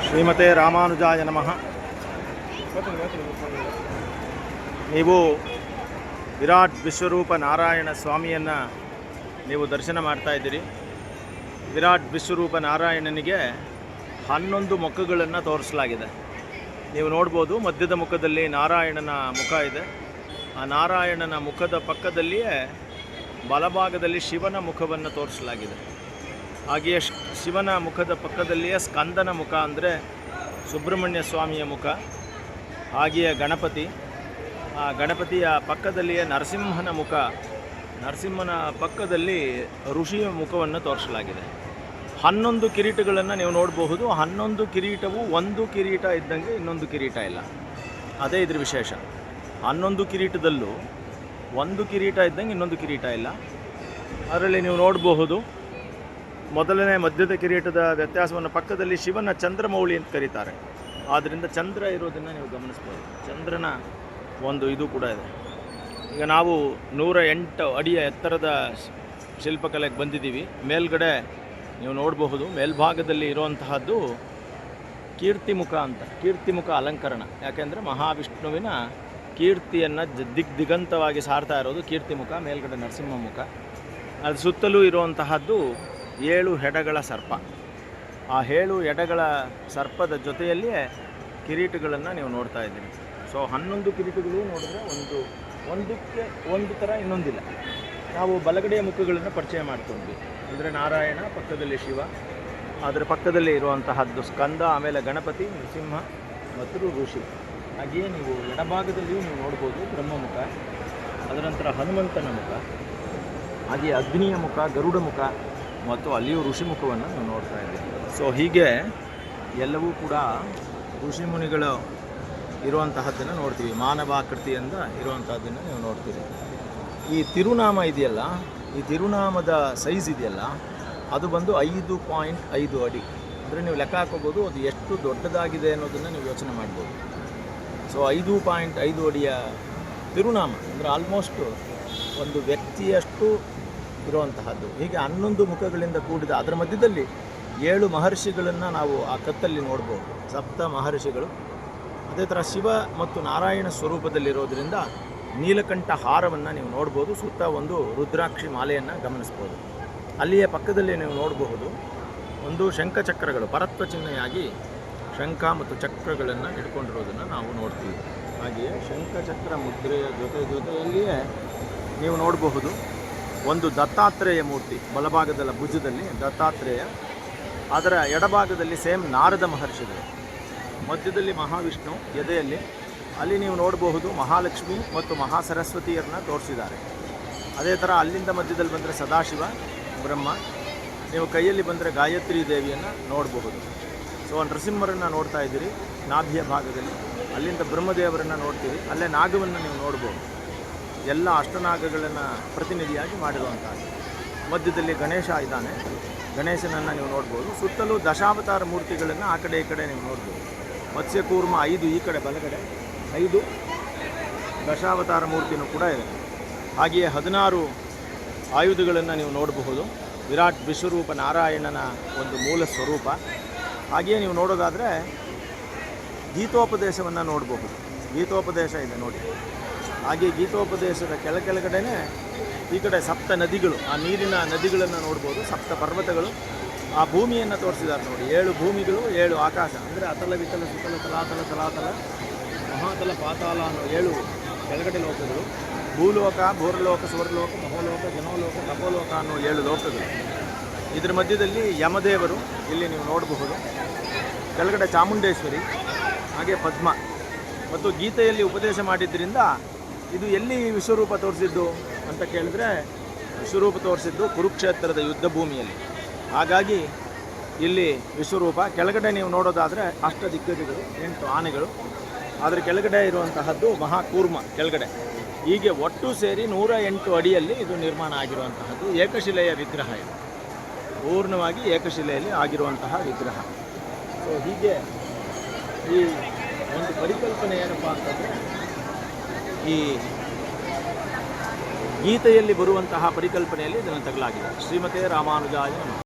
ಶ್ರೀಮತೆ ರಾಮಾನುಜಾಯ ನಮಃ. ನೀವು ವಿರಾಟ್ ವಿಶ್ವರೂಪ ನಾರಾಯಣ ಸ್ವಾಮಿಯನ್ನು ನೀವು ದರ್ಶನ ಮಾಡ್ತಾ ಇದ್ದೀರಿ. ವಿರಾಟ್ ವಿಶ್ವರೂಪ ನಾರಾಯಣನಿಗೆ 11 ಮುಖಗಳನ್ನು ತೋರಿಸಲಾಗಿದೆ. ನೀವು ನೋಡ್ಬೋದು, ಮಧ್ಯದ ಮುಖದಲ್ಲಿ ನಾರಾಯಣನ ಮುಖ ಇದೆ. ಆ ನಾರಾಯಣನ ಮುಖದ ಪಕ್ಕದಲ್ಲಿಯೇ ಬಲಭಾಗದಲ್ಲಿ ಶಿವನ ಮುಖವನ್ನು ತೋರಿಸಲಾಗಿದೆ. ಹಾಗೆಯೇ ಶಿವನ ಮುಖದ ಪಕ್ಕದಲ್ಲಿಯೇ ಸ್ಕಂದನ ಮುಖ ಅಂದರೆ ಸುಬ್ರಹ್ಮಣ್ಯ ಸ್ವಾಮಿಯ ಮುಖ, ಹಾಗೆಯೇ ಗಣಪತಿ, ಆ ಗಣಪತಿಯ ಪಕ್ಕದಲ್ಲಿಯೇ ನರಸಿಂಹನ ಮುಖ, ನರಸಿಂಹನ ಪಕ್ಕದಲ್ಲಿ ಋಷಿಯ ಮುಖವನ್ನು ತೋರಿಸಲಾಗಿದೆ. 11 ಕಿರೀಟಗಳನ್ನು ನೀವು ನೋಡಬಹುದು. 11 ಕಿರೀಟವು ಒಂದು ಕಿರೀಟ ಇದ್ದಂಗೆ ಇನ್ನೊಂದು ಕಿರೀಟ ಇಲ್ಲ. ಅದೇ ಇದ್ರ ವಿಶೇಷ. 11 ಕಿರೀಟದಲ್ಲೂ ಒಂದು ಕಿರೀಟ ಇದ್ದಂಗೆ ಇನ್ನೊಂದು ಕಿರೀಟ ಇಲ್ಲ. ಅದರಲ್ಲಿ ನೀವು ನೋಡಬಹುದು, ಮೊದಲನೇ ಮಧ್ಯದ ಕಿರೀಟದ ವ್ಯತ್ಯಾಸವನ್ನು ಪಕ್ಕದಲ್ಲಿ ಶಿವನ ಚಂದ್ರಮೌಳಿ ಅಂತ ಕರೀತಾರೆ. ಆದ್ದರಿಂದ ಚಂದ್ರ ಇರೋದನ್ನು ನೀವು ಗಮನಿಸ್ಬೋದು. ಚಂದ್ರನ ಒಂದು ಇದು ಕೂಡ ಇದೆ. ಈಗ ನಾವು 108 ಅಡಿಯ ಎತ್ತರದ ಶಿಲ್ಪಕಲೆಗೆ ಬಂದಿದ್ದೀವಿ. ಮೇಲ್ಗಡೆ ನೀವು ನೋಡಬಹುದು, ಮೇಲ್ಭಾಗದಲ್ಲಿ ಇರುವಂತಹದ್ದು ಕೀರ್ತಿಮುಖ ಅಂತ. ಕೀರ್ತಿಮುಖ ಅಲಂಕರಣ. ಯಾಕೆಂದರೆ ಮಹಾವಿಷ್ಣುವಿನ ಕೀರ್ತಿಯನ್ನು ದಿಗಂತವಾಗಿ ಸಾರ್ತಾ ಇರೋದು ಕೀರ್ತಿಮುಖ. ಮೇಲ್ಗಡೆ ನರಸಿಂಹ ಮುಖ. ಅದು ಸುತ್ತಲೂ ಇರುವಂತಹದ್ದು 7 ಹೆಡಗಳ ಸರ್ಪ. ಆ 7 ಎಡೆಗಳ ಸರ್ಪದ ಜೊತೆಯಲ್ಲಿಯೇ ಕಿರೀಟಗಳನ್ನು ನೀವು ನೋಡ್ತಾ ಇದ್ದೀರಿ. ಸೊ 11 ಕಿರೀಟಗಳು ನೋಡಿದ್ರೆ ಒಂದಕ್ಕೆ ಒಂದು ಥರ ಇನ್ನೊಂದಿಲ್ಲ. ನಾವು ಬಲಗಡೆಯ ಮುಖಗಳನ್ನು ಪರಿಚಯ ಮಾಡ್ಕೊಂಡ್ವಿ. ಅಂದರೆ ನಾರಾಯಣ, ಪಕ್ಕದಲ್ಲಿ ಶಿವ, ಅದರ ಪಕ್ಕದಲ್ಲಿ ಇರುವಂತಹದ್ದು ಸ್ಕಂದ, ಆಮೇಲೆ ಗಣಪತಿ, ನರಸಿಂಹ ಮತ್ತು ಋಷಿ. ಹಾಗೆಯೇ ನೀವು ಎಡಭಾಗದಲ್ಲಿಯೂ ನೀವು ನೋಡ್ಬೋದು ಬ್ರಹ್ಮಮುಖ, ಅದರ ನಂತರ ಹನುಮಂತನ ಮುಖ, ಹಾಗೆಯೇ ಅಗ್ನಿಯ ಮುಖ, ಗರುಡ ಮುಖ ಮತ್ತು ಅಲ್ಲಿಯೂ ಋಷಿಮುಖವನ್ನು ನೀವು ನೋಡ್ತಾ ಇದ್ದೀವಿ. ಸೊ ಹೀಗೆ ಎಲ್ಲವೂ ಕೂಡ ಋಷಿಮುನಿಗಳು ಇರುವಂತಹದ್ದನ್ನು ನೋಡ್ತೀವಿ. ಮಾನವಾಕೃತಿಯಿಂದ ಇರುವಂತಹದ್ದನ್ನು ನೀವು ನೋಡ್ತೀರಿ. ಈ ತಿರುನಾಮ ಇದೆಯಲ್ಲ, ಈ ತಿರುನಾಮದ ಸೈಜ್ ಇದೆಯಲ್ಲ, ಅದು ಬಂದು 5.5 ಅಡಿ. ಅಂದರೆ ನೀವು ಲೆಕ್ಕ ಹಾಕೋಬೋದು ಅದು ಎಷ್ಟು ದೊಡ್ಡದಾಗಿದೆ ಅನ್ನೋದನ್ನು ನೀವು ಯೋಚನೆ ಮಾಡ್ಬೋದು. ಸೊ 5.5 ಅಡಿಯ ತಿರುನಾಮ ಅಂದರೆ ಆಲ್ಮೋಸ್ಟ್ ಒಂದು ವ್ಯಕ್ತಿಯಷ್ಟು ಇರುವಂತಹದ್ದು. ಹೀಗೆ 11 ಮುಖಗಳಿಂದ ಕೂಡಿದ ಅದರ ಮಧ್ಯದಲ್ಲಿ 7 ಮಹರ್ಷಿಗಳನ್ನು ನಾವು ಆ ಕತ್ತಲ್ಲಿ ನೋಡ್ಬೋದು. ಸಪ್ತ ಮಹರ್ಷಿಗಳು. ಅದೇ ಥರ ಶಿವ ಮತ್ತು ನಾರಾಯಣ ಸ್ವರೂಪದಲ್ಲಿರೋದರಿಂದ ನೀಲಕಂಠ ಹಾರವನ್ನು ನೀವು ನೋಡ್ಬೋದು. ಸುತ್ತ ಒಂದು ರುದ್ರಾಕ್ಷಿ ಮಾಲೆಯನ್ನು ಗಮನಿಸ್ಬೋದು. ಅಲ್ಲಿಯೇ ಪಕ್ಕದಲ್ಲಿ ನೀವು ನೋಡಬಹುದು ಒಂದು ಶಂಖಚಕ್ರಗಳು ಪರತ್ವ ಚಿಹ್ನೆಯಾಗಿ ಶಂಖ ಮತ್ತು ಚಕ್ರಗಳನ್ನು ಇಟ್ಕೊಂಡಿರೋದನ್ನು ನಾವು ನೋಡ್ತೀವಿ. ಹಾಗೆಯೇ ಶಂಖಚಕ್ರ ಮುದ್ರೆಯ ಜೊತೆಯಲ್ಲಿಯೇ ನೀವು ನೋಡಬಹುದು ಒಂದು ದತ್ತಾತ್ರೇಯ ಮೂರ್ತಿ. ಬಲಭಾಗದ ಭುಜದಲ್ಲಿ ದತ್ತಾತ್ರೇಯ, ಅದರ ಎಡಭಾಗದಲ್ಲಿ ಸೇಮ್ ನಾರದ ಮಹರ್ಷಿಗಳು, ಮಧ್ಯದಲ್ಲಿ ಮಹಾವಿಷ್ಣು ಎದೆಯಲ್ಲಿ. ಅಲ್ಲಿ ನೀವು ನೋಡಬಹುದು ಮಹಾಲಕ್ಷ್ಮಿ ಮತ್ತು ಮಹಾಸರಸ್ವತಿಯರನ್ನ ತೋರಿಸಿದ್ದಾರೆ. ಅದೇ ಥರ ಅಲ್ಲಿಂದ ಮಧ್ಯದಲ್ಲಿ ಬಂದರೆ ಸದಾಶಿವ, ಬ್ರಹ್ಮ. ನೀವು ಕೈಯಲ್ಲಿ ಬಂದರೆ ಗಾಯತ್ರಿ ದೇವಿಯನ್ನು ನೋಡಬಹುದು. ಸೊ ನರಸಿಂಹರನ್ನು ನೋಡ್ತಾ ಇದ್ದೀರಿ ನಾಭಿಯ ಭಾಗದಲ್ಲಿ. ಅಲ್ಲಿಂದ ಬ್ರಹ್ಮದೇವರನ್ನು ನೋಡ್ತೀವಿ. ಅಲ್ಲೇ ನಾಗವನ್ನು ನೀವು ನೋಡ್ಬೋದು. ಎಲ್ಲ ಅಷ್ಟನಾಗಗಳನ್ನು ಪ್ರತಿನಿಧಿಯಾಗಿ ಮಾಡಿರುವಂಥದ್ದು. ಮಧ್ಯದಲ್ಲಿ ಗಣೇಶ ಇದ್ದಾನೆ, ಗಣೇಶನನ್ನು ನೀವು ನೋಡ್ಬೋದು. ಸುತ್ತಲೂ ದಶಾವತಾರ ಮೂರ್ತಿಗಳನ್ನು ಆ ಕಡೆ ಈ ಕಡೆ ನೀವು ನೋಡ್ಬೋದು. ಮತ್ಸ್ಯಕೂರ್ಮ 5 ಈ ಕಡೆ ಬಲಗಡೆ, 5 ದಶಾವತಾರ ಮೂರ್ತಿನೂ ಕೂಡ ಇದೆ. ಹಾಗೆಯೇ 16 ಆಯುಧಗಳನ್ನು ನೀವು ನೋಡಬಹುದು. ವಿರಾಟ್ ವಿಶ್ವರೂಪ ನಾರಾಯಣನ ಒಂದು ಮೂಲ ಸ್ವರೂಪ. ಹಾಗೆಯೇ ನೀವು ನೋಡೋದಾದರೆ ಗೀತೋಪದೇಶವನ್ನು ನೋಡಬಹುದು. ಗೀತೋಪದೇಶ ಇದೆ ನೋಡಿ. ಹಾಗೆ ಗೀತೋಪದೇಶದ ಕೆಳಗಡೆನೇ ಈ ಕಡೆ ಸಪ್ತ ನದಿಗಳು, ಆ ನೀರಿನ ನದಿಗಳನ್ನು ನೋಡ್ಬೋದು. ಸಪ್ತ ಪರ್ವತಗಳು, ಆ ಭೂಮಿಯನ್ನು ತೋರಿಸಿದ್ದಾರೆ ನೋಡಿ. 7 ಭೂಮಿಗಳು, 7 ಆಕಾಶ. ಅಂದರೆ ಅತಲ, ವಿತಲ, ಸುತಲ, ತಲಾತಲ, ತಲಾತಲ, ಮಹಾತಲ, ಪಾತಾಳ ಅನ್ನೋ 7 ಕೆಳಗಡೆ ಲೋಕಗಳು. ಭೂಲೋಕ, ಭೂರಲೋಕ, ಸ್ವರ್ಲೋಕ, ಮಹೋಲೋಕ, ಜನೋಲೋಕ, ತಪೋಲೋಕ ಅನ್ನೋ 7 ಲೋಕಗಳು. ಇದರ ಮಧ್ಯದಲ್ಲಿ ಯಮದೇವರು ಇಲ್ಲಿ ನೀವು ನೋಡಬಹುದು. ಕೆಳಗಡೆ ಚಾಮುಂಡೇಶ್ವರಿ, ಹಾಗೆ ಪದ್ಮ. ಮತ್ತು ಗೀತೆಯಲ್ಲಿ ಉಪದೇಶ ಮಾಡಿದ್ದರಿಂದ ಇದು ಎಲ್ಲಿ ವಿಶ್ವರೂಪ ತೋರಿಸಿದ್ದು ಅಂತ ಕೇಳಿದ್ರೆ, ವಿಶ್ವರೂಪ ತೋರಿಸಿದ್ದು ಕುರುಕ್ಷೇತ್ರದ ಯುದ್ಧ ಭೂಮಿಯಲ್ಲಿ. ಹಾಗಾಗಿ ಇಲ್ಲಿ ವಿಶ್ವರೂಪ. ಕೆಳಗಡೆ ನೀವು ನೋಡೋದಾದರೆ ಅಷ್ಟದಿಗ್ಗಜಗಳು, 8 ಆನೆಗಳು. ಅದರ ಕೆಳಗಡೆ ಇರುವಂತಹದ್ದು ಮಹಾಕೂರ್ಮ ಕೆಳಗಡೆ. ಹೀಗೆ ಒಟ್ಟು ಸೇರಿ 108 ಅಡಿಯಲ್ಲಿ ಇದು ನಿರ್ಮಾಣ ಆಗಿರುವಂತಹದ್ದು. ಏಕಶಿಲೆಯ ವಿಗ್ರಹ ಇದು. ಪೂರ್ಣವಾಗಿ ಏಕಶಿಲೆಯಲ್ಲಿ ಆಗಿರುವಂತಹ ವಿಗ್ರಹ. ಸೊ ಹೀಗೆ ಈ ಒಂದು ಪರಿಕಲ್ಪನೆ ಏನಪ್ಪ ಅಂತಂದರೆ, ಈ ಗೀತೆಯಲ್ಲಿ ಬರುವಂತಹ ಪರಿಕಲ್ಪನೆಯಲ್ಲಿ ಇದನ್ನು ತಗಲಾಗಿದೆ. ಶ್ರೀಮತೆ ರಾಮಾನುಜಾಯ ನಮಃ.